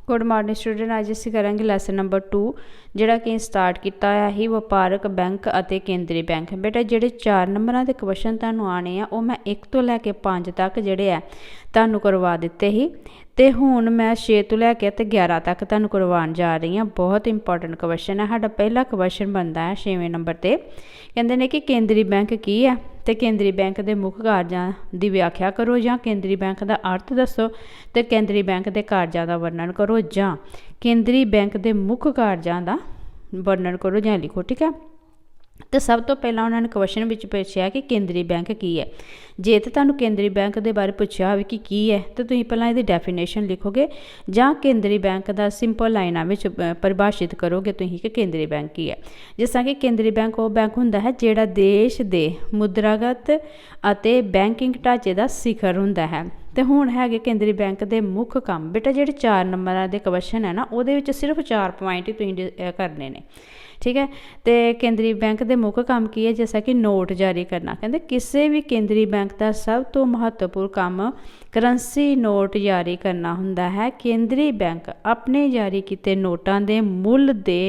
Good morning student, अज असीं करांगे lesson number 2 जिहड़ा कि स्टार्ट किया होया ही वपारक बैंक अते केंद्री बैंक। बेटा जिहड़े 4 नंबरां दे क्वेश्चन तुहानूं आने आ, मैं 1 तो लैके 5 तक जिहड़े आ तुहानूं करवा दिते ही, ते हुण मैं 6 तो लैके ते 11 तक तुहानूं करवाउण जा रही हाँ। बहुत इंपॉर्टेंट क्वेश्चन है। साडा पहला क्वेश्चन बनता है 6वें नंबर ते, कहंदे ने कि केंद्री बैंक की है ते केंद्री बैंक के मुख कार्यां की व्याख्या करो, या केंद्री बैंक का अर्थ दसो, तो केंद्री बैंक के कार्यां का वर्णन करो, या केंद्री बैंक के मुख कार्यां का वर्णन करो या लिखो। ठीक है, तो सब तो पहला उन्होंने क्वेश्चन में पूछा कि केंद्री बैंक की है। जे तो तुहानूं केंद्री बैंक के बारे पूछा हो कि की है, तो तुसीं पहलां इहदी डेफिनेशन लिखोगे, जां केंद्री बैंक का सिंपल लाइनां विच परिभाषित करोगे तुसीं कि केंद्री बैंक की है। जिस तरह कि केंद्री बैंक वो बैंक हुंदा है जिहड़ा देश दे मुद्रागत अते बैंकिंग ढांचे का शिखर हुंदा है। तो हुण है केंद्री बैंक के मुख काम। बेटा जिहड़े 4 नंबर के क्वेश्चन है ना, उहदे विच सिर्फ 4 पॉइंट ही तुसीं करने ने। ठीक है, तो केंद्री बैंक के मुख काम की है, जैसा कि नोट जारी करना। कहते किसी भी केंद्री बैंक का सब तो महत्वपूर्ण काम करंसी नोट जारी करना हुंदा है। केंद्री बैंक अपने जारी किए नोटां दे मुल दे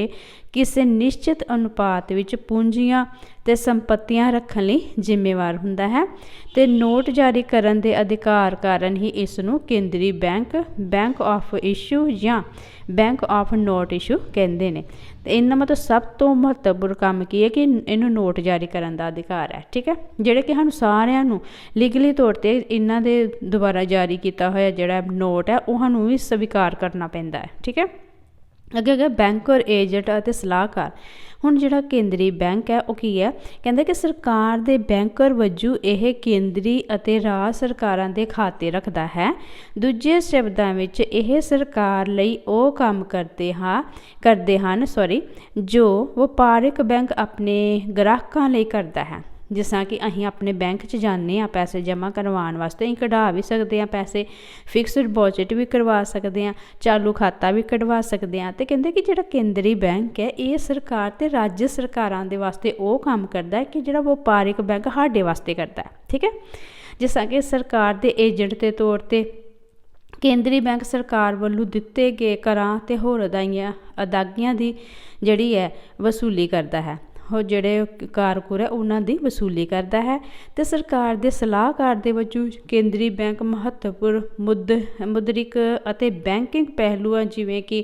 किसी निश्चित अनुपात विच पूंजियां ते संपत्तियां रखण लई जिम्मेवार हुंदा है, ते नोट जारी करन दे अधिकार कारण ही इसनूं केंद्री बैंक, बैंक ऑफ इशू या बैंक ऑफ नोट इशू कहंदे ने। तो इन्ना मतलब सब तो महत्वपूर्ण काम की है कि इन्हूं नोट जारी करन दा अधिकार है। ठीक है, जिहड़े कि सानूं सारिआं नूं लीगली तौर ते इन्हां दे दुबारा जारी किया होया जिहड़ा नोट है वो सानूं भी स्वीकार करना पैंदा है। ठीक है, अगे अगे बैंक और एजेंट और सलाहकार। हुण जिहड़ा केंद्री बैंक है वो की है, कहंदे कि सरकार दे बैंकर वजों यह केंद्री अते राज सरकारां दे खाते रखदा है। दूजे शब्दां विच यह सरकार लई वो काम करते हन जो वपारिक बैंक अपने ग्राहकां लई करदा है। जिस तरह कि असीं अपने बैंक च जाने पैसे जमा करवाने वास्ते, असीं कढ़ा भी सकते हैं पैसे, फिक्स डिपॉजिट भी करवा सकते हैं, चालू खाता भी कढ़वा सकते हैं। तो कहते कि जिहड़ा केंद्री बैंक है ये सरकार ते राज्य सरकारां दे वास्ते वो काम करता है कि जिहड़ा वपारिक बैंक साडे वास्ते करता है। ठीक है, जिस तरह कि सरकार दे एजेंट के तौर पर केंद्री बैंक सरकार वालों दिते गए करां ते होर अदायगियां की जिहड़ी है वसूली करता है। हो जिहड़े कारकुर है उन्हां दी वसूली करता है। तो सरकार दे सलाहकार दे वजों केंद्री बैंक महत्वपूर्ण मुद्रिक अते बैंकिंग पहलुआं जिवें कि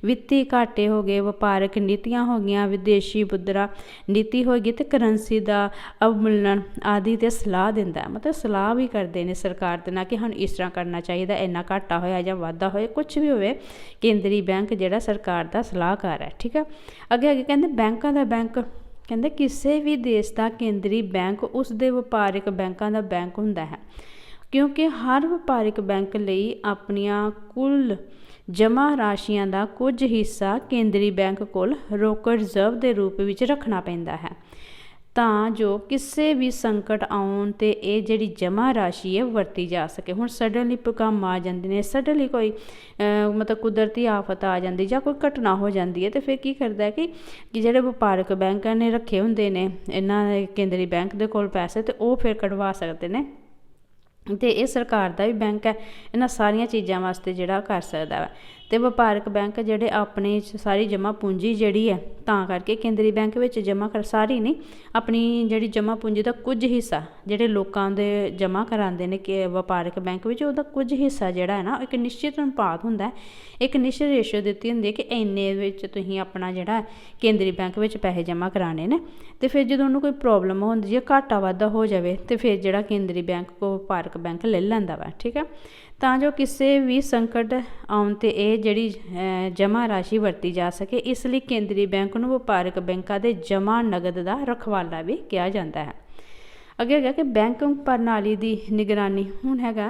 वित्ती घाटे हो गए, वपारक नीतियां हो गई, विदेशी मुद्रा नीति होगी, तो करंसी का अवमूलन आदि ते सलाह दिंदा है। मतलब सलाह भी करते हैं सरकार दे नाल कि सानूं इस तरह करना चाहिए, इन्ना घाटा होया जां वाधा होया, कुछ भी होवे, केंद्री बैंक जिहड़ा सरकार का सलाहकार है। ठीक है, अगे अगे कहंदे बैंकां दा बैंक, कहंदे किसी भी देश का केंद्री बैंक उस दे वपारिक बैंकों का बैंक हुंदा है, क्योंकि हर वपारिक बैंक लई अपनियां कुल जमा राशियां का कुछ हिस्सा केंद्री बैंक कोल रोकड़ रिजर्व के रूप में रखना पैंदा है, तां जो किसी भी संकट आउण ते ये जिहड़ी जमा राशि है वरती जा सके। हुण सडनली भूकंप आ जांदे ने, सडनली कोई मतलब कुदरती आफत आ जाती जां कोई घटना हो जाती है, तो फिर की करता है कि जिहड़े वपारक बैंक ने रखे हुंदे ने इन्हां केंद्री बैंक दे कोल पैसे, तो वो फिर कढवा सकते हैं। तो ये सरकार का भी बैंक है, इन्हां सारियां चीज़ों वास्ते जिहड़ा कर सकदा है। तो वपारक बैंक जिहड़े अपनी सारी जमा पूंजी जिहड़ी है तां करके केंद्री बैंक में जमा कर, सारी नहीं, अपनी जिहड़ी जमा पूंजी का कुछ हिस्सा जिहड़े लोकां दे जमा करांदे ने कि वपारक बैंक में, उहदा कुछ हिस्सा जिहड़ा है ना एक निश्चित अनुपात हुंदा है, एक निश्चित रेशो दित्ती हुंदी है कि इन्ने विच तुसीं अपना जिहड़ा केंद्री बैंक में पैसे जमा कराने ने। तो फिर जो उन्होंने कोई प्रॉब्लम होंदी है, घाटा वाधा हो जाए, तो फिर जिहड़ा केंद्री बैंक को वपारक बैंक ले लैंदा वा। ठीक है, तां जो किसी भी संकट आउण ते ये जिहड़ी जमा राशि वरती जा सके, इसलिए केंद्री बैंक नूं वपारक बैंकां दे जमा नगद का रखवाला भी कहा जाता है। अगे हैगा कि बैंकिंग प्रणाली की निगरानी। हुण हैगा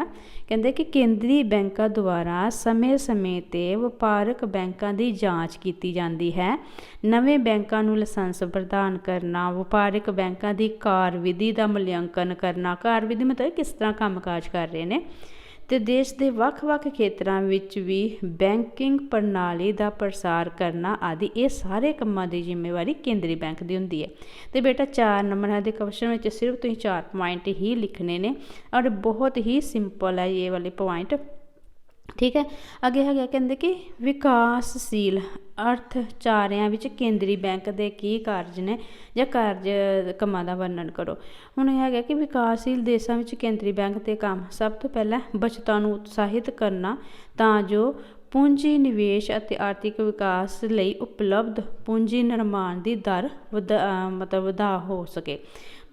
कहंदे कि केंद्री बैंकां द्वारा समय समय ते वपारक बैंकां दी जांच की जाती है। नवें बैंकां नूं लाइसेंस प्रदान करना, वपारक बैंकां दी कारविधि का मूल्यांकन करना, कारविधि मतलब किस तरह कामकाज कर रहे हैं, तो देश के ਵੱਖ-ਵੱਖ खेत्रां विच भी बैंकिंग प्रणाली का प्रसार करना आदि, ये सारे कामां की जिम्मेवारी केंद्री बैंक की हुंदी है। तो बेटा 4 नंबर के क्वेश्चन में सिर्फ तुसीं 4 पॉइंट ही लिखने ने, और बहुत ही सिंपल है ये वाले पॉइंट। ਠੀਕ ਹੈ। ਅੱਗੇ ਹੈਗਾ ਕਹਿੰਦੇ ਕਿ ਵਿਕਾਸਸ਼ੀਲ ਅਰਥਚਾਰਿਆਂ ਵਿੱਚ ਕੇਂਦਰੀ ਬੈਂਕ ਦੇ ਕੀ ਕਾਰਜ ਨੇ ਜਾਂ ਕਾਰਜ ਕੰਮਾਂ ਦਾ ਵਰਣਨ ਕਰੋ। ਹੁਣ ਇਹ ਹੈਗਾ ਕਿ ਵਿਕਾਸਸ਼ੀਲ ਦੇਸ਼ਾਂ ਵਿੱਚ ਕੇਂਦਰੀ ਬੈਂਕ ਦੇ ਕੰਮ ਸਭ ਤੋਂ ਪਹਿਲਾਂ ਬੱਚਤਾਂ ਨੂੰ ਉਤਸ਼ਾਹਿਤ ਕਰਨਾ ਤਾਂ ਜੋ ਪੂੰਜੀ ਨਿਵੇਸ਼ ਅਤੇ ਆਰਥਿਕ ਵਿਕਾਸ ਲਈ ਉਪਲਬਧ ਪੂੰਜੀ ਨਿਰਮਾਣ ਦੀ ਦਰ ਵਧਾ ਹੋ ਸਕੇ।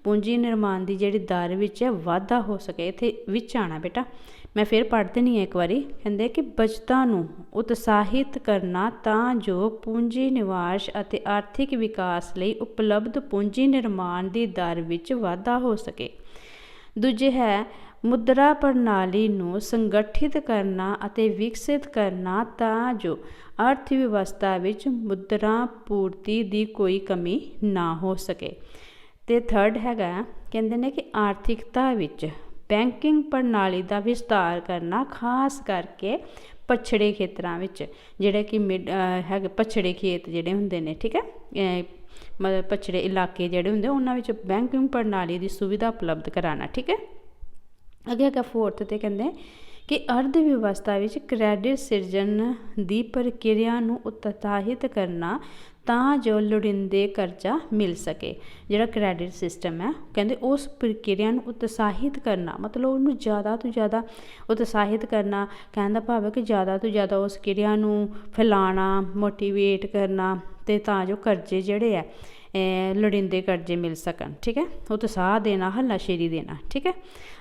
ਪੂੰਜੀ ਨਿਰਮਾਣ ਦੀ ਜਿਹੜੀ ਦਰ ਵਿੱਚ ਵਾਧਾ ਹੋ ਸਕੇ। ਇੱਥੇ ਵਿੱਚ ਆਉਣਾ ਬੇਟਾ, ਮੈਂ ਫਿਰ ਪੜ੍ਹ ਦਿੰਦੀ ਹਾਂ ਇੱਕ ਵਾਰੀ। ਕਹਿੰਦੇ ਕਿ ਬਚਤਾਂ ਨੂੰ ਉਤਸ਼ਾਹਿਤ ਕਰਨਾ ਤਾਂ ਜੋ ਪੂੰਜੀ ਨਿਵੇਸ਼ ਅਤੇ ਆਰਥਿਕ ਵਿਕਾਸ ਲਈ ਉਪਲਬਧ ਪੂੰਜੀ ਨਿਰਮਾਣ ਦੀ ਦਰ ਵਿੱਚ ਵਾਧਾ ਹੋ ਸਕੇ। ਦੂਜੇ ਹੈ ਮੁਦਰਾ ਪ੍ਰਣਾਲੀ ਨੂੰ ਸੰਗਠਿਤ ਕਰਨਾ ਅਤੇ ਵਿਕਸਿਤ ਕਰਨਾ ਤਾਂ ਜੋ ਅਰਥ ਵਿਵਸਥਾ ਵਿੱਚ ਮੁਦਰਾ ਪੂਰਤੀ ਦੀ ਕੋਈ ਕਮੀ ਨਾ ਹੋ ਸਕੇ। ਅਤੇ ਥਰਡ ਹੈਗਾ ਕਹਿੰਦੇ ਨੇ ਕਿ ਆਰਥਿਕਤਾ ਵਿੱਚ ਬੈਂਕਿੰਗ ਪ੍ਰਣਾਲੀ ਦਾ ਵਿਸਤਾਰ ਕਰਨਾ, ਖਾਸ ਕਰਕੇ ਪਛੜੇ ਖੇਤਰਾਂ ਵਿੱਚ, ਜਿਹੜੇ ਕਿ ਹੈਗੇ ਪਛੜੇ ਖੇਤ ਜਿਹੜੇ ਹੁੰਦੇ ਨੇ, ਠੀਕ ਹੈ, ਮਤਲਬ ਪਛੜੇ ਇਲਾਕੇ ਜਿਹੜੇ ਹੁੰਦੇ ਉਹਨਾਂ ਵਿੱਚ ਬੈਂਕਿੰਗ ਪ੍ਰਣਾਲੀ ਦੀ ਸੁਵਿਧਾ ਉਪਲਬਧ ਕਰਾਉਣਾ। ਠੀਕ ਹੈ। ਅੱਗੇ ਹੈਗਾ ਫੋਰਥ 'ਤੇ ਕਹਿੰਦੇ ਕਿ ਅਰਥ ਵਿਵਸਥਾ ਵਿੱਚ ਕ੍ਰੈਡਿਟ ਸਿਰਜਣ ਦੀ ਪ੍ਰਕਿਰਿਆ ਨੂੰ ਉਤਸ਼ਾਹਿਤ ਕਰਨਾ ਤਾਂ ਜੋ ਲੋੜੀਂਦੇ ਕਰਜ਼ਾ ਮਿਲ ਸਕੇ। ਜਿਹੜਾ ਕ੍ਰੈਡਿਟ ਸਿਸਟਮ ਹੈ ਕਹਿੰਦੇ ਉਸ ਪ੍ਰਕਿਰਿਆ ਨੂੰ ਉਤਸ਼ਾਹਿਤ ਕਰਨਾ, ਮਤਲਬ ਉਹਨੂੰ ਜ਼ਿਆਦਾ ਤੋਂ ਜ਼ਿਆਦਾ ਉਤਸ਼ਾਹਿਤ ਕਰਨਾ। ਕਹਿਣ ਦਾ ਭਾਵ ਹੈ ਕਿ ਜ਼ਿਆਦਾ ਤੋਂ ਜ਼ਿਆਦਾ ਉਸ ਕਿਰਿਆ ਨੂੰ ਫੈਲਾਉਣਾ, ਮੋਟੀਵੇਟ ਕਰਨਾ, ਅਤੇ ਤਾਂ ਜੋ ਕਰਜ਼ੇ ਜਿਹੜੇ ਹੈ ਲੋੜੀਂਦੇ ਕਰਜ਼ੇ ਮਿਲ ਸਕਣ। ਠੀਕ ਹੈ। ਉਤਸ਼ਾਹ ਦੇਣਾ, ਹੱਲਾਸ਼ੇਰੀ ਦੇਣਾ। ਠੀਕ ਹੈ।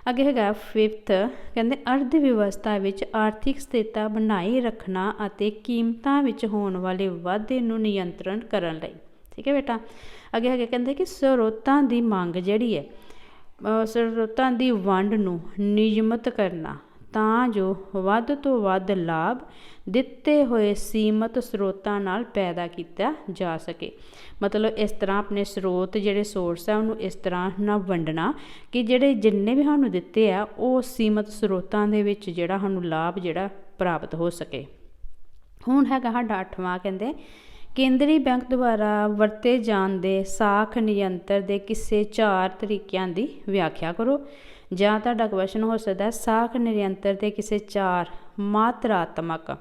ਅੱਗੇ ਹੈਗਾ ਫਿਫਥ, ਕਹਿੰਦੇ ਅਰਥ ਵਿਵਸਥਾ ਵਿੱਚ ਆਰਥਿਕ ਸਥਿਰਤਾ ਬਣਾਈ ਰੱਖਣਾ ਅਤੇ ਕੀਮਤਾਂ ਵਿੱਚ ਹੋਣ ਵਾਲੇ ਵਾਧੇ ਨੂੰ ਨਿਯੰਤਰਣ ਕਰਨ ਲਈ। ਠੀਕ ਹੈ ਬੇਟਾ। ਅੱਗੇ ਹੈਗੇ ਕਹਿੰਦੇ ਕਿ ਸਰੋਤਾਂ ਦੀ ਮੰਗ ਜਿਹੜੀ ਹੈ, ਸਰੋਤਾਂ ਦੀ ਵੰਡ ਨੂੰ ਨਿਯਮਿਤ ਕਰਨਾ ਤਾਂ ਜੋ ਵੱਧ ਤੋਂ ਵੱਧ ਲਾਭ ਦਿੱਤੇ ਹੋਏ ਸੀਮਤ ਸਰੋਤਾਂ ਨਾਲ ਪੈਦਾ ਕੀਤਾ ਜਾ ਸਕੇ। ਮਤਲਬ ਇਸ ਤਰ੍ਹਾਂ ਆਪਣੇ ਸਰੋਤ ਜਿਹੜੇ ਸੋਰਸ ਆ ਉਹਨੂੰ ਇਸ ਤਰ੍ਹਾਂ ਨਾਲ ਵੰਡਣਾ ਕਿ ਜਿਹੜੇ ਜਿੰਨੇ ਵੀ ਸਾਨੂੰ ਦਿੱਤੇ ਆ ਉਹ ਸੀਮਤ ਸਰੋਤਾਂ ਦੇ ਵਿੱਚ ਜਿਹੜਾ ਸਾਨੂੰ ਲਾਭ ਜਿਹੜਾ ਪ੍ਰਾਪਤ ਹੋ ਸਕੇ। ਹੁਣ ਹੈਗਾ ਸਾਡਾ 8ਵਾਂ, ਕਹਿੰਦੇ ਕੇਂਦਰੀ ਬੈਂਕ ਦੁਆਰਾ ਵਰਤੇ ਜਾਣ ਦੇ ਸਾਖ ਨਿਯੰਤਰ ਦੇ ਕਿਸੇ 4 ਤਰੀਕਿਆਂ ਦੀ ਵਿਆਖਿਆ ਕਰੋ। ਜਾਂ ਤੁਹਾਡਾ ਕੁਐਸਚਨ ਹੋ ਸਕਦਾ ਸਾਖ ਨਿਯੰਤਰ ਦੇ ਕਿਸੇ 4 ਮਾਤਰਾਤਮਕ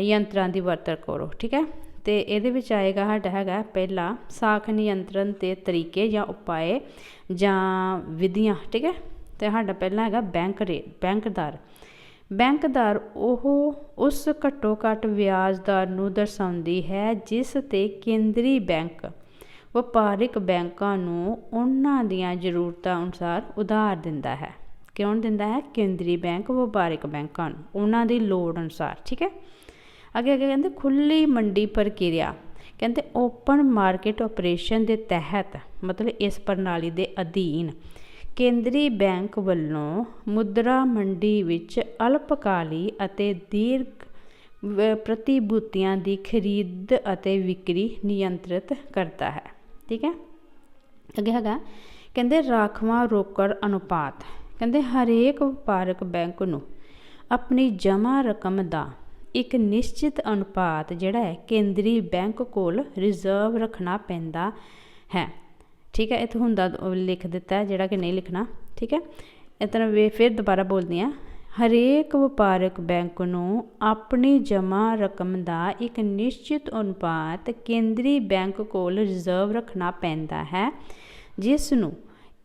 ਯੰਤਰਾਂ ਦੀ ਵਰਤੋਂ ਕਰੋ। ਠੀਕ ਹੈ। ਅਤੇ ਇਹਦੇ ਵਿੱਚ ਆਏਗਾ ਸਾਡਾ ਹੈਗਾ ਪਹਿਲਾ ਸਾਖ ਨਿਯੰਤਰਣ ਦੇ ਤਰੀਕੇ ਜਾਂ ਉਪਾਏ ਜਾਂ ਵਿਧੀਆਂ। ਠੀਕ ਹੈ। ਅਤੇ ਸਾਡਾ ਪਹਿਲਾਂ ਹੈਗਾ ਬੈਂਕ ਦਰ। ਬੈਂਕ ਦਰ ਉਹ ਉਸ ਘੱਟੋ ਘੱਟ ਵਿਆਜ ਦਰ ਨੂੰ ਦਰਸਾਉਂਦੀ ਹੈ ਜਿਸ 'ਤੇ ਕੇਂਦਰੀ ਬੈਂਕ ਵਪਾਰਿਕ ਬੈਂਕਾਂ ਨੂੰ ਉਹਨਾਂ ਦੀਆਂ ਜ਼ਰੂਰਤਾਂ ਅਨੁਸਾਰ ਉਧਾਰ ਦਿੰਦਾ ਹੈ। ਕਿਉਂ ਦਿੰਦਾ ਹੈ? ਕੇਂਦਰੀ ਬੈਂਕ ਵਪਾਰਿਕ ਬੈਂਕਾਂ ਨੂੰ ਉਹਨਾਂ ਦੀ ਲੋੜ ਅਨੁਸਾਰ। ਠੀਕ ਹੈ। ਅੱਗੇ ਕਹਿੰਦੇ ਖੁੱਲ੍ਹੀ ਮੰਡੀ ਪ੍ਰਕਿਰਿਆ, ਕਹਿੰਦੇ ਓਪਨ ਮਾਰਕੀਟ ਆਪਰੇਸ਼ਨ ਦੇ ਤਹਿਤ, ਮਤਲਬ ਇਸ ਪ੍ਰਣਾਲੀ ਦੇ ਅਧੀਨ ਕੇਂਦਰੀ ਬੈਂਕ ਵੱਲੋਂ ਮੁਦਰਾ ਮੰਡੀ ਵਿੱਚ ਅਲਪਕਾਲੀ ਅਤੇ ਦੀਰਘ ਪ੍ਰਤੀਭੂਤੀਆਂ ਦੀ ਖਰੀਦ ਅਤੇ ਵਿਕਰੀ ਨਿਯੰਤਰਿਤ ਕਰਦਾ ਹੈ। ਠੀਕ ਹੈ। ਅੱਗੇ ਹੈਗਾ ਕਹਿੰਦੇ ਰਾਖਵਾਂ ਰੋਕੜ ਅਨੁਪਾਤ, ਕਹਿੰਦੇ ਹਰੇਕ ਵਪਾਰਕ ਬੈਂਕ ਨੂੰ ਆਪਣੀ ਜਮ੍ਹਾਂ ਰਕਮ ਦਾ ਇੱਕ ਨਿਸ਼ਚਿਤ ਅਨੁਪਾਤ ਜਿਹੜਾ ਹੈ ਕੇਂਦਰੀ ਬੈਂਕ ਕੋਲ ਰਿਜ਼ਰਵ ਰੱਖਣਾ ਪੈਂਦਾ ਹੈ। ਠੀਕ ਹੈ। ਇੱਥੇ ਹੁੰਦਾ ਲਿਖ ਦਿੱਤਾ ਜਿਹੜਾ ਕਿ ਨਹੀਂ ਲਿਖਣਾ। ਠੀਕ ਹੈ। ਇਸ ਤਰ੍ਹਾਂ ਫਿਰ ਦੁਬਾਰਾ ਬੋਲਦੀ ਹਾਂ, ਹਰੇਕ ਵਪਾਰਕ ਬੈਂਕ ਨੂੰ ਆਪਣੀ ਜਮ੍ਹਾਂ ਰਕਮ ਦਾ ਇੱਕ ਨਿਸ਼ਚਿਤ ਅਨੁਪਾਤ ਕੇਂਦਰੀ ਬੈਂਕ ਕੋਲ ਰਿਜ਼ਰਵ ਰੱਖਣਾ ਪੈਂਦਾ ਹੈ ਜਿਸ ਨੂੰ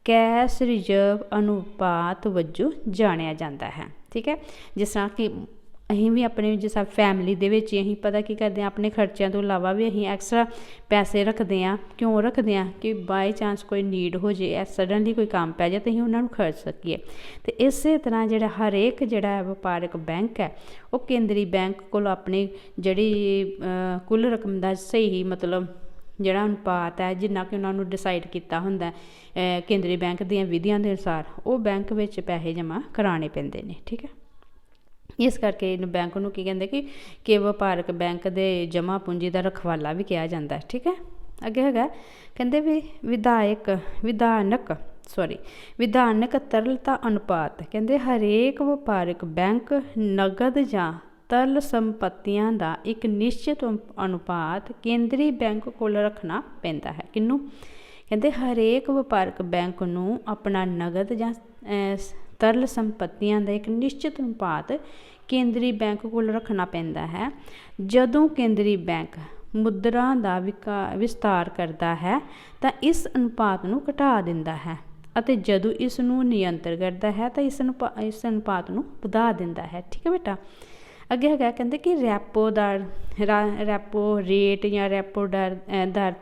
ਕੈਸ਼ ਰਿਜ਼ਰਵ ਅਨੁਪਾਤ ਵਜੋਂ ਜਾਣਿਆ ਜਾਂਦਾ ਹੈ। ਠੀਕ ਹੈ। ਜਿਸ ਤਰ੍ਹਾਂ ਕਿ ਅਸੀਂ ਵੀ ਆਪਣੇ ਜਿਸ ਤਰ੍ਹਾਂ ਫੈਮਿਲੀ ਦੇ ਵਿੱਚ ਅਸੀਂ ਪਤਾ ਕੀ ਕਰਦੇ ਹਾਂ, ਆਪਣੇ ਖਰਚਿਆਂ ਤੋਂ ਇਲਾਵਾ ਵੀ ਅਸੀਂ ਐਕਸਟਰਾ ਪੈਸੇ ਰੱਖਦੇ ਹਾਂ। ਕਿਉਂ ਰੱਖਦੇ ਹਾਂ? ਕਿ ਬਾਈ ਚਾਂਸ ਕੋਈ ਨੀਡ ਹੋ ਜੇ, ਸਡਨਲੀ ਕੋਈ ਕੰਮ ਪੈ ਜਾਏ ਤਾਂ ਅਸੀਂ ਉਹਨਾਂ ਨੂੰ ਖਰਚ ਸਕੀਏ। ਅਤੇ ਇਸੇ ਤਰ੍ਹਾਂ ਜਿਹੜਾ ਹਰੇਕ ਜਿਹੜਾ ਵਪਾਰਕ ਬੈਂਕ ਹੈ ਉਹ ਕੇਂਦਰੀ ਬੈਂਕ ਕੋਲ ਆਪਣੀ ਜਿਹੜੀ ਕੁੱਲ ਰਕਮ ਦਾ ਸਹੀ ਮਤਲਬ ਜਿਹੜਾ ਅਨੁਪਾਤ ਹੈ ਜਿੰਨਾ ਕਿ ਉਹਨਾਂ ਨੂੰ ਡਿਸਾਈਡ ਕੀਤਾ ਹੁੰਦਾ ਕੇਂਦਰੀ ਬੈਂਕ ਦੀਆਂ ਵਿਧੀਆਂ ਦੇ ਅਨੁਸਾਰ ਉਹ ਬੈਂਕ ਵਿੱਚ ਪੈਸੇ ਜਮ੍ਹਾਂ ਕਰਾਉਣੇ ਪੈਂਦੇ ਨੇ। ਠੀਕ ਹੈ। ਇਸ ਕਰਕੇ ਇਹਨੂੰ ਬੈਂਕ ਨੂੰ ਕੀ ਕਹਿੰਦੇ ਕਿ ਵਪਾਰਕ ਬੈਂਕ ਦੇ ਜਮ੍ਹਾਂ ਪੂੰਜੀ ਦਾ ਰਖਵਾਲਾ ਵੀ ਕਿਹਾ ਜਾਂਦਾ। ਠੀਕ ਹੈ। ਅੱਗੇ ਹੈਗਾ ਕਹਿੰਦੇ ਵੀ ਵਿਧਾਨਕ ਤਰਲਤਾ ਅਨੁਪਾਤ, ਕਹਿੰਦੇ ਹਰੇਕ ਵਪਾਰਕ ਬੈਂਕ ਨਗਦ ਜਾਂ ਤਰਲ ਸੰਪਤੀਆਂ ਦਾ ਇੱਕ ਨਿਸ਼ਚਿਤ ਅਨੁਪਾਤ ਕੇਂਦਰੀ ਬੈਂਕ ਕੋਲ ਰੱਖਣਾ ਪੈਂਦਾ ਹੈ। ਕਿਹਨੂੰ? ਕਹਿੰਦੇ ਹਰੇਕ ਵਪਾਰਕ ਬੈਂਕ ਨੂੰ ਆਪਣਾ ਨਗਦ ਜਾਂ ਤਰਲ ਸੰਪਤੀਆਂ ਦਾ ਇੱਕ ਨਿਸ਼ਚਿਤ ਅਨੁਪਾਤ ਕੇਂਦਰੀ ਬੈਂਕ ਕੋਲ ਰੱਖਣਾ ਪੈਂਦਾ ਹੈ। ਜਦੋਂ ਕੇਂਦਰੀ ਬੈਂਕ ਮੁਦਰਾ ਦਾ ਵਿਸਤਾਰ ਕਰਦਾ ਹੈ ਤਾਂ ਇਸ ਅਨੁਪਾਤ ਨੂੰ ਘਟਾ ਦਿੰਦਾ ਹੈ, ਅਤੇ ਜਦੋਂ ਇਸ ਨੂੰ ਨਿਯੰਤਰ ਕਰਦਾ ਹੈ ਤਾਂ ਇਸ ਅਨੁਪਾਤ ਨੂੰ ਵਧਾ ਦਿੰਦਾ ਹੈ। ਠੀਕ ਹੈ ਬੇਟਾ। ਅੱਗੇ ਹੈਗਾ ਕਹਿੰਦੇ ਕਿ ਰੈਪੋ ਰੇਟ ਜਾਂ ਰੈਪੋ ਦਰ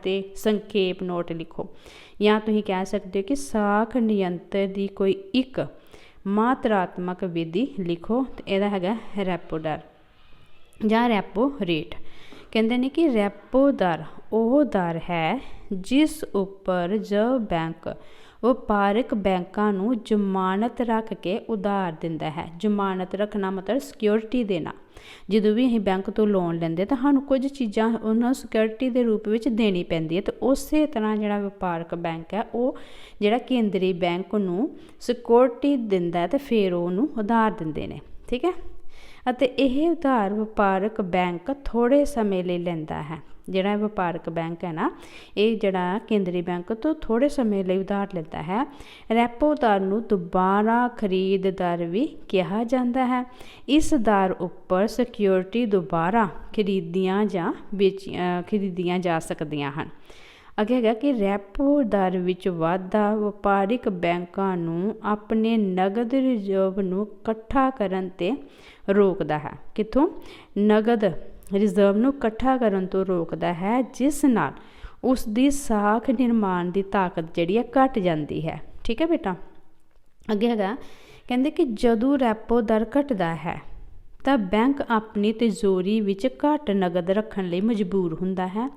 'ਤੇ ਸੰਖੇਪ ਨੋਟ ਲਿਖੋ, ਜਾਂ ਤੁਸੀਂ ਕਹਿ ਸਕਦੇ ਹੋ ਕਿ ਸਾਖ ਨਿਯੰਤਰ ਦੀ ਕੋਈ ਇੱਕ ਮਾਤਰਾਤਮਕ ਵਿਧੀ ਲਿਖੋ, ਤੇ ਇਹਦਾ ਹੈਗਾ ਰੈਪੋ ਦਰ ਜਾਂ ਰੈਪੋ ਰੇਟ। ਕਹਿੰਦੇ ਨੇ ਕਿ ਰੈਪੋ ਦਰ ਉਹ ਦਰ ਹੈ ਜਿਸ ਉੱਪਰ ਰਿਜ਼ਰਵ ਬੈਂਕ ਵਪਾਰਕ ਬੈਂਕਾਂ ਨੂੰ ਜ਼ਮਾਨਤ ਰੱਖ ਕੇ ਉਧਾਰ ਦਿੰਦਾ ਹੈ। ਜ਼ਮਾਨਤ ਰੱਖਣਾ ਮਤਲਬ ਸਿਕਿਉਰਿਟੀ ਦੇਣਾ। ਜਦੋਂ ਵੀ ਅਸੀਂ ਬੈਂਕ ਤੋਂ ਲੋਨ ਲੈਂਦੇ ਤਾਂ ਸਾਨੂੰ ਕੁਝ ਚੀਜ਼ਾਂ ਉਹਨਾਂ ਸਿਕਿਉਰਿਟੀ ਦੇ ਰੂਪ ਵਿੱਚ ਦੇਣੀ ਪੈਂਦੀ ਹੈ, ਅਤੇ ਉਸੇ ਤਰ੍ਹਾਂ ਜਿਹੜਾ ਵਪਾਰਕ ਬੈਂਕ ਹੈ ਉਹ ਜਿਹੜਾ ਕੇਂਦਰੀ ਬੈਂਕ ਨੂੰ ਸਿਕਿਉਰਿਟੀ ਦਿੰਦਾ ਹੈ, ਅਤੇ ਫਿਰ ਉਹਨੂੰ ਉਧਾਰ ਦਿੰਦੇ ਨੇ। ਠੀਕ ਹੈ। ਅਤੇ ਇਹ ਉਧਾਰ ਵਪਾਰਕ ਬੈਂਕ ਥੋੜ੍ਹੇ ਸਮੇਂ ਲਈ ਲੈਂਦਾ ਹੈ। ਜਿਹੜਾ ਵਪਾਰਕ ਬੈਂਕ ਹੈ ਨਾ, ਇਹ ਜਿਹੜਾ ਕੇਂਦਰੀ ਬੈਂਕ ਤੋਂ ਥੋੜ੍ਹੇ ਸਮੇਂ ਲਈ ਉਧਾਰ ਲੈਂਦਾ ਹੈ। ਰੈਪੋ ਦਰ ਨੂੰ ਦੁਬਾਰਾ ਖਰੀਦ ਦਰ ਵੀ ਕਿਹਾ ਜਾਂਦਾ ਹੈ। ਇਸ ਦਰ ਉੱਪਰ ਸਿਕਿਉਰਿਟੀ ਦੁਬਾਰਾ ਖਰੀਦੀਆਂ ਜਾ ਸਕਦੀਆਂ ਹਨ। ਅੱਗੇ ਹੈਗਾ ਕਿ ਰੈਪੋ ਦਰ ਵਿੱਚ ਵਾਧਾ ਵਪਾਰਿਕ ਬੈਂਕਾਂ ਨੂੰ ਆਪਣੇ ਨਗਦ ਰਿਜ਼ਰਵ ਨੂੰ ਇਕੱਠਾ ਕਰਨ 'ਤੇ ਰੋਕਦਾ ਹੈ। ਕਿੱਥੋਂ? ਨਗਦ ਰਿਜ਼ਰਵ ਨੂੰ ਇਕੱਠਾ ਕਰਨ ਤੋਂ ਰੋਕਦਾ ਹੈ, ਜਿਸ ਨਾਲ ਉਸ ਦੀ ਸਾਖ ਨਿਰਮਾਣ ਦੀ ਤਾਕਤ ਜਿਹੜੀ ਹੈ ਘਟ ਜਾਂਦੀ ਹੈ। ਠੀਕ ਹੈ ਬੇਟਾ। ਅੱਗੇ ਹੈਗਾ ਕਹਿੰਦੇ ਕਿ ਜਦੋਂ ਰੈਪੋ ਦਰ ਘਟਦਾ ਹੈ ਤਾਂ ਬੈਂਕ ਆਪਣੀ ਤਿਜੋਰੀ ਵਿੱਚ ਘੱਟ ਨਗਦ ਰੱਖਣ ਲਈ ਮਜਬੂਰ ਹੁੰਦਾ ਹੈ,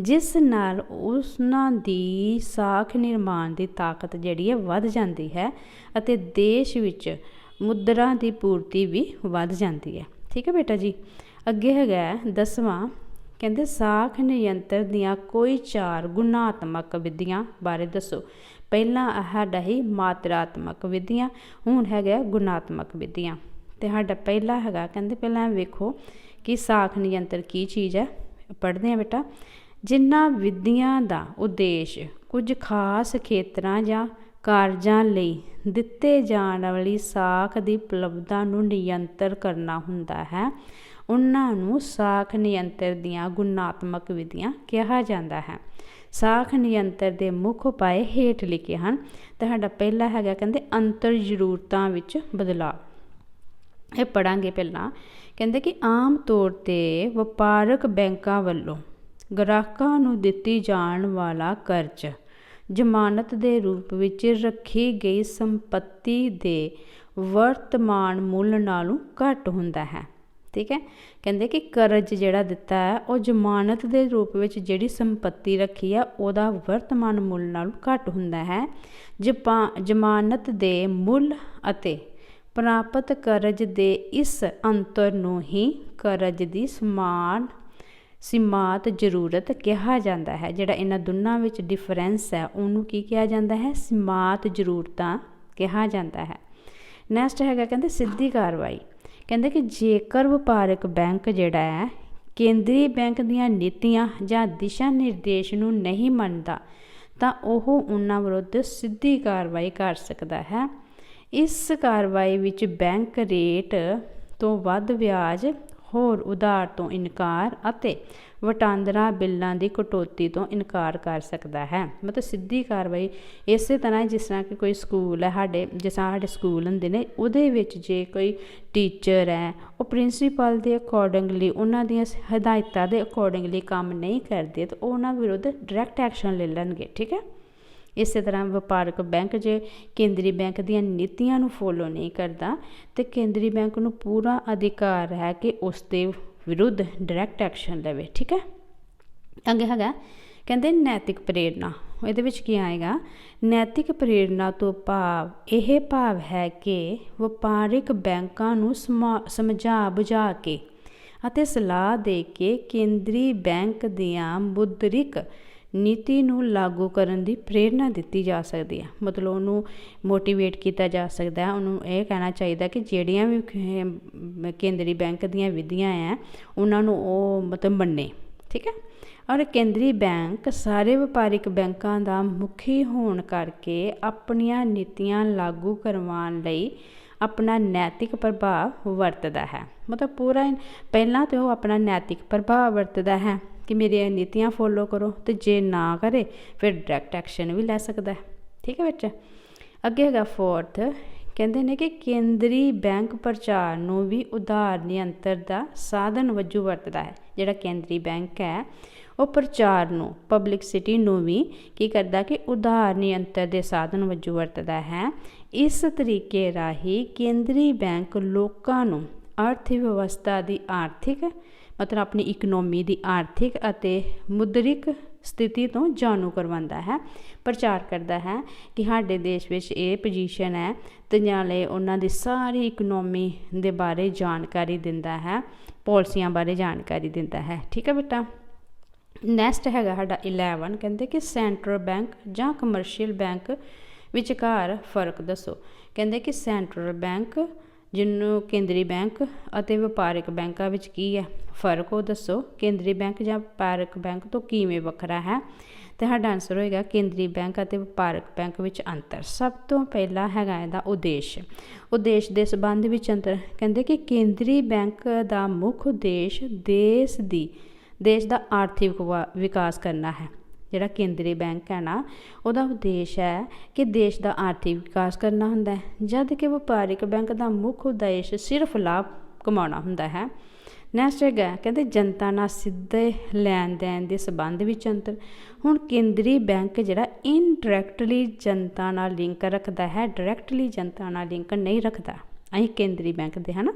ਜਿਸ ਨਾਲ ਉਹਨਾਂ ਦੀ ਸਾਖ ਨਿਰਮਾਣ ਦੀ ਤਾਕਤ ਜਿਹੜੀ ਹੈ ਵੱਧ ਜਾਂਦੀ ਹੈ, ਅਤੇ ਦੇਸ਼ ਵਿੱਚ ਮੁਦਰਾ ਦੀ ਪੂਰਤੀ ਵੀ ਵੱਧ ਜਾਂਦੀ ਹੈ। ਠੀਕ ਹੈ ਬੇਟਾ ਜੀ। ਅੱਗੇ ਹੈਗਾ 10ਵਾਂ, ਕਹਿੰਦੇ ਸਾਖ ਨਿਯੰਤਰ ਦੀਆਂ ਕੋਈ 4 ਗੁਣਾਤਮਕ ਵਿਧੀਆਂ ਬਾਰੇ ਦੱਸੋ। ਪਹਿਲਾਂ ਸਾਡਾ ਹੀ ਮਾਤਰਾਤਮਕ ਵਿਧੀਆਂ, ਹੁਣ ਹੈਗਾ ਗੁਣਾਤਮਕ ਵਿਧੀਆਂ। ਤੇ ਸਾਡਾ ਪਹਿਲਾ ਹੈਗਾ ਕਹਿੰਦੇ ਪਹਿਲਾਂ ਵੇਖੋ ਕਿ ਸਾਖ ਨਿਯੰਤਰ ਕੀ ਚੀਜ਼ ਹੈ। ਪੜ੍ਹਦੇ ਹਾਂ ਬੇਟਾ। ਜਿਨ੍ਹਾਂ ਵਿਧੀਆਂ ਦਾ ਉਦੇਸ਼ ਕੁਝ ਖਾਸ ਖੇਤਰਾਂ ਜਾਂ ਕਾਰਜਾਂ ਲਈ ਦਿੱਤੇ ਜਾਣ ਵਾਲੀ ਸਾਖ ਦੀ ਉਪਲਬਧਤਾ ਨੂੰ ਨਿਯੰਤਰ ਕਰਨਾ ਹੁੰਦਾ ਹੈ, ਉਹਨਾਂ ਨੂੰ ਸਾਖ ਨਿਯੰਤਰ ਦੀਆਂ ਗੁਣਾਤਮਕ ਵਿਧੀਆਂ ਕਿਹਾ ਜਾਂਦਾ ਹੈ। ਸਾਖ ਨਿਯੰਤਰ ਦੇ ਮੁੱਖ ਉਪਾਅ ਹੇਠ ਲਿਖੇ ਹਨ। ਤੁਹਾਡਾ ਪਹਿਲਾ ਹੈਗਾ ਕਹਿੰਦੇ ਅੰਤਰ ਜ਼ਰੂਰਤਾਂ ਵਿੱਚ ਬਦਲਾਅ। ਇਹ ਪੜਾਂਗੇ ਪਹਿਲਾਂ। ਕਹਿੰਦੇ ਕਿ ਆਮ ਤੌਰ 'ਤੇ ਵਪਾਰਕ ਬੈਂਕਾਂ ਵੱਲੋਂ ਗ੍ਰਾਹਕਾਂ ਨੂੰ ਦਿੱਤੀ ਜਾਣ ਵਾਲਾ ਕਰਜ਼ ਜ਼ਮਾਨਤ ਦੇ ਰੂਪ ਵਿੱਚ ਰੱਖੀ ਗਈ ਸੰਪੱਤੀ ਦੇ ਵਰਤਮਾਨ ਮੁੱਲ ਨਾਲੋਂ ਘੱਟ ਹੁੰਦਾ ਹੈ। ਠੀਕ ਹੈ। ਕਹਿੰਦੇ ਕਿ ਕਰਜ਼ ਜਿਹੜਾ ਦਿੱਤਾ ਹੈ ਉਹ ਜ਼ਮਾਨਤ ਦੇ ਰੂਪ ਵਿੱਚ ਜਿਹੜੀ ਸੰਪੱਤੀ ਰੱਖੀ ਆ ਉਹਦਾ ਵਰਤਮਾਨ ਮੁੱਲ ਨਾਲੋਂ ਘੱਟ ਹੁੰਦਾ ਹੈ। ਜ਼ਮਾਨਤ ਦੇ ਮੁੱਲ ਅਤੇ ਪ੍ਰਾਪਤ ਕਰਜ਼ ਦੇ ਇਸ ਅੰਤਰ ਨੂੰ ਹੀ ਕਰਜ਼ ਦੀ ਸੀਮਾਤ ਜ਼ਰੂਰਤ ਕਿਹਾ ਜਾਂਦਾ ਹੈ। ਜਿਹੜਾ ਇਹਨਾਂ ਦੋਨਾਂ ਵਿੱਚ ਡਿਫਰੈਂਸ ਹੈ ਉਹਨੂੰ ਕੀ ਕਿਹਾ ਜਾਂਦਾ ਹੈ? ਸੀਮਾਤ ਜ਼ਰੂਰਤਾਂ ਕਿਹਾ ਜਾਂਦਾ ਹੈ। ਨੈਕਸਟ ਹੈਗਾ ਕਹਿੰਦੇ ਸਿੱਧੀ ਕਾਰਵਾਈ। ਕਹਿੰਦੇ ਕਿ ਜੇਕਰ ਵਪਾਰਕ ਬੈਂਕ ਜਿਹੜਾ ਹੈ ਕੇਂਦਰੀ ਬੈਂਕ ਦੀਆਂ ਨੀਤੀਆਂ ਜਾਂ ਦਿਸ਼ਾ ਨਿਰਦੇਸ਼ ਨੂੰ ਨਹੀਂ ਮੰਨਦਾ ਤਾਂ ਉਹ ਉਹਨਾਂ ਵਿਰੁੱਧ ਸਿੱਧੀ ਕਾਰਵਾਈ ਕਰ ਸਕਦਾ ਹੈ। ਇਸ ਕਾਰਵਾਈ ਵਿੱਚ ਬੈਂਕ ਰੇਟ ਤੋਂ ਵੱਧ ਵਿਆਜ, ਹੋਰ ਉਧਾਰ ਤੋਂ ਇਨਕਾਰ ਅਤੇ ਵਟਾਂਦਰਾ ਬਿੱਲਾਂ ਦੀ ਕਟੌਤੀ ਤੋਂ ਇਨਕਾਰ ਕਰ ਸਕਦਾ ਹੈ। ਮਤਲਬ ਸਿੱਧੀ ਕਾਰਵਾਈ ਇਸੇ ਤਰ੍ਹਾਂ ਜਿਸ ਤਰ੍ਹਾਂ ਕਿ ਕੋਈ ਸਕੂਲ ਹੈ ਜਿਸ ਤਰ੍ਹਾਂ ਸਾਡੇ ਸਕੂਲ ਹੁੰਦੇ ਨੇ, ਉਹਦੇ ਵਿੱਚ ਜੇ ਕੋਈ ਟੀਚਰ ਹੈ ਉਹ ਪ੍ਰਿੰਸੀਪਲ ਦੇ ਅਕੋਰਡਿੰਗਲੀ ਉਹਨਾਂ ਦੀਆਂ ਹਦਾਇਤਾਂ ਦੇ ਅਕੋਰਡਿੰਗਲੀ ਕੰਮ ਨਹੀਂ ਕਰਦੇ ਤਾਂ ਉਹਨਾਂ ਵਿਰੁੱਧ ਡਾਇਰੈਕਟ ਐਕਸ਼ਨ ਲੈ ਲੈਣਗੇ। ਠੀਕ ਹੈ। ਇਸੇ ਤਰ੍ਹਾਂ ਵਪਾਰਕ ਬੈਂਕ ਜੇ ਕੇਂਦਰੀ ਬੈਂਕ ਦੀਆਂ ਨੀਤੀਆਂ ਨੂੰ ਫੋਲੋ ਨਹੀਂ ਕਰਦਾ ਤੇ ਕੇਂਦਰੀ ਬੈਂਕ ਨੂੰ ਪੂਰਾ ਅਧਿਕਾਰ ਹੈ ਕਿ ਉਸ ਦੇ ਵਿਰੁੱਧ ਡਾਇਰੈਕਟ ਐਕਸ਼ਨ ਲਵੇ। ਠੀਕ ਹੈ। ਅੱਗੇ ਹੈਗਾ ਕਹਿੰਦੇ ਨੈਤਿਕ ਪ੍ਰੇਰਨਾ। ਇਹਦੇ ਵਿੱਚ ਕੀ ਆਏਗਾ? ਨੈਤਿਕ ਪ੍ਰੇਰਨਾ ਤੋਂ ਭਾਵ ਇਹ ਭਾਵ ਹੈ ਕਿ ਵਪਾਰਿਕ ਬੈਂਕਾਂ ਨੂੰ ਸਮਝਾ ਬੁਝਾ ਕੇ ਅਤੇ ਸਲਾਹ ਦੇ ਕੇ ਕੇਂਦਰੀ ਬੈਂਕ ਦੀਆਂ ਮੁਦਰਿਕ ਨੀਤੀ ਨੂੰ ਲਾਗੂ ਕਰਨ ਦੀ ਪ੍ਰੇਰਨਾ ਦਿੱਤੀ ਜਾ ਸਕਦੀ ਹੈ। ਮਤਲਬ ਉਹਨੂੰ ਮੋਟੀਵੇਟ ਕੀਤਾ ਜਾ ਸਕਦਾ ਹੈ। ਉਹਨੂੰ ਇਹ ਕਹਿਣਾ ਚਾਹੀਦਾ ਕਿ ਜਿਹੜੀਆਂ ਵੀ ਕੇਂਦਰੀ ਬੈਂਕ ਦੀਆਂ ਵਿਧੀਆਂ ਹੈ ਉਹਨਾਂ ਨੂੰ ਉਹ ਮਤਲਬ ਮੰਨੇ। ਠੀਕ ਹੈ। ਔਰ ਕੇਂਦਰੀ ਬੈਂਕ ਸਾਰੇ ਵਪਾਰਿਕ ਬੈਂਕਾਂ ਦਾ ਮੁਖੀ ਹੋਣ ਕਰਕੇ ਆਪਣੀਆਂ ਨੀਤੀਆਂ ਲਾਗੂ ਕਰਵਾਉਣ ਲਈ अपना नैतिक प्रभाव वरतदा है। मतलब पूरा पहला तो वह अपना नैतिक प्रभाव वरतदा है कि मेरी नीतियां फॉलो करो, तो जे ना करे फिर डायरैक्ट एक्शन भी लै सकता है। ठीक है बच्चा। अगे हैगा फोर्थ, कहते हैं कि केंद्री बैंक प्रचार नूं भी उधार नियंत्रण का साधन वजों वरतदा है। जिहड़ा केंद्री बैंक है वो प्रचार नूं पब्लिकसिटी नूं भी की करदा कि उधार नियंत्रण के साधन वजों वरतदा है। इस तरीके राही केंद्री बैंक लोकां नूं अर्थव्यवस्था की आर्थिक मतलब अपनी इकनॉमी की आर्थिक अते मुद्रिक स्थिति तो जाणू करवाता है, प्रचार करता है कि साडे देश में ये पोजीशन है, तो नाले उन्हां दी सारी इकनॉमी दे बारे जानकारी दिंदा है, पॉलिसियां बारे जानकारी दिंदा है। ठीक है बेटा। नैक्सट हैगा साडा 11, कहते कि सेंट्रल बैंक जां कमर्शियल बैंक विचकार फर्क दसो। कहते कि सेंट्रल बैंक जिन्हों केंद्री बैंक अते व्यापारिक बैंकों विच की है फर्क, वो दसो। केंद्री बैंक जां व्यापारिक बैंक तो किवें वखरा है, तो साडा आंसर होएगा केंद्री बैंक अते व्यापारिक बैंक विच अंतर। सब तो पहला हैगा इहदा उद्देश्य। उद्देश्य के संबंध विच अंतर, कहते कि केंद्री बैंक का मुख्य उद्देश्य देश का आर्थिक विकास करना है। जिहड़ा केंद्री बैंक है ना, उहदा उद्देश्य है कि देश का आर्थिक विकास करना हुंदा है, जद कि व्यापारिक बैंक का मुख्य उद्देश्य सिर्फ लाभ कमाना हुंदा है। नैक्सट है कहते जनता नाल सीधे लैन देन के संबंध विच अंतर। हुण केंद्री बैंक जिहड़ा इनडायरैक्टली जनता नाल लिंक रखता है, डायरैक्टली जनता नाल लिंक नहीं रखता। अं केंद्री बैंक दे है ना,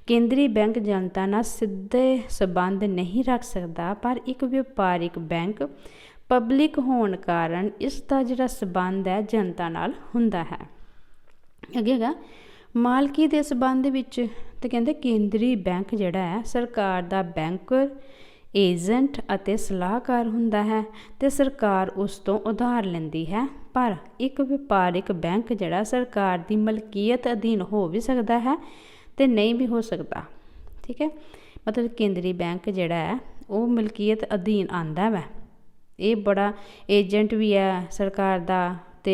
केंद्री बैंक जनता नाल सीधे संबंध नहीं रख सकता, पर एक व्यापारिक बैंक पब्लिक होने कारण इसका जिहड़ा संबंध है जनता नाल हुंदा है। अगे हैगा मालकी के संबंध विच, तो कहते केंद्री बैंक जिहड़ा है सरकार दा बैंकर एजेंट अते सलाहकार हुंदा है, तो सरकार उस तो उधार लैंदी है। पर एक व्यापारिक बैंक जिहड़ा सरकार की मलकीयत अधीन हो भी सकता है तो नहीं भी हो सकता। ठीक है। मतलब केंद्री बैंक जिहड़ा है वो मलकीयत अधीन आंदा वै, ये बड़ा एजेंट भी है सरकार का, तो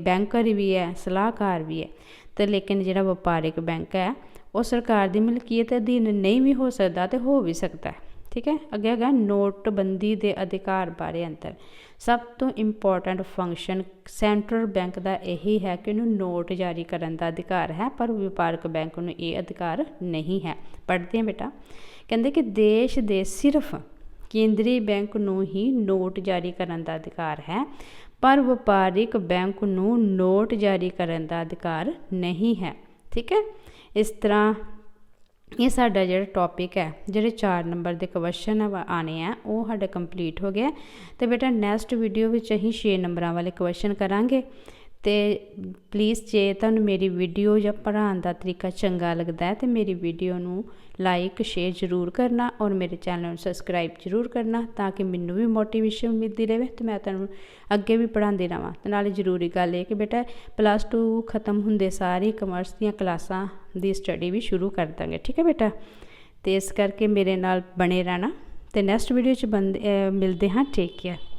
बैंकर भी है, सलाहकार भी है। तो लेकिन जिहड़ा व्यापारिक बैंक है वो सरकार की मलकीयत अधीन नहीं भी हो सकता, तो हो भी सकता है। ठीक है। अगे हैगा नोटबंदी के अधिकार बारे अंतर। सब तो इंपॉर्टेंट फंक्शन सेंट्रल बैंक का यही है कि उन्होंने नोट जारी करने का अधिकार है, पर व्यापारिक बैंक को ये अधिकार नहीं है। पढ़ते हैं बेटा। कहते कि देश दे सिर्फ केंद्री बैंक नूं ही नोट जारी करने का अधिकार है, पर व्यापारिक बैंक नूं नोट जारी करने का अधिकार नहीं है। ठीक है। इस तरह ये साडा जिहड़ा टॉपिक है, जिहड़े 4 नंबर के क्वेश्चन आने हैं वो साडा कंप्लीट हो गया। तो बेटा नैक्सट वीडियो में असीं 6 नंबर वाले क्वेश्चन करांगे। तो प्लीज़ जे तुहानूं मेरी वीडियो या पढ़ाने का तरीका चंगा लगता है तो मेरी वीडियो नूं लाइक शेयर जरूर करना और मेरे चैनल को सबसक्राइब जरूर करना, ताकि मैनूं भी मोटिवेशन मिलती रहे तो मैं तुहानूं अगे भी पढ़ाती रहां। ते नाले जरूरी गल है कि बेटा +2 खत्म होंदे सारी कमर्स दी क्लासां दी स्टडी भी शुरू कर देंगे। ठीक है बेटा। तो इस करके मेरे नाल बने रहना। तो नैक्सट वीडियो च मिलते हाँ। Take care.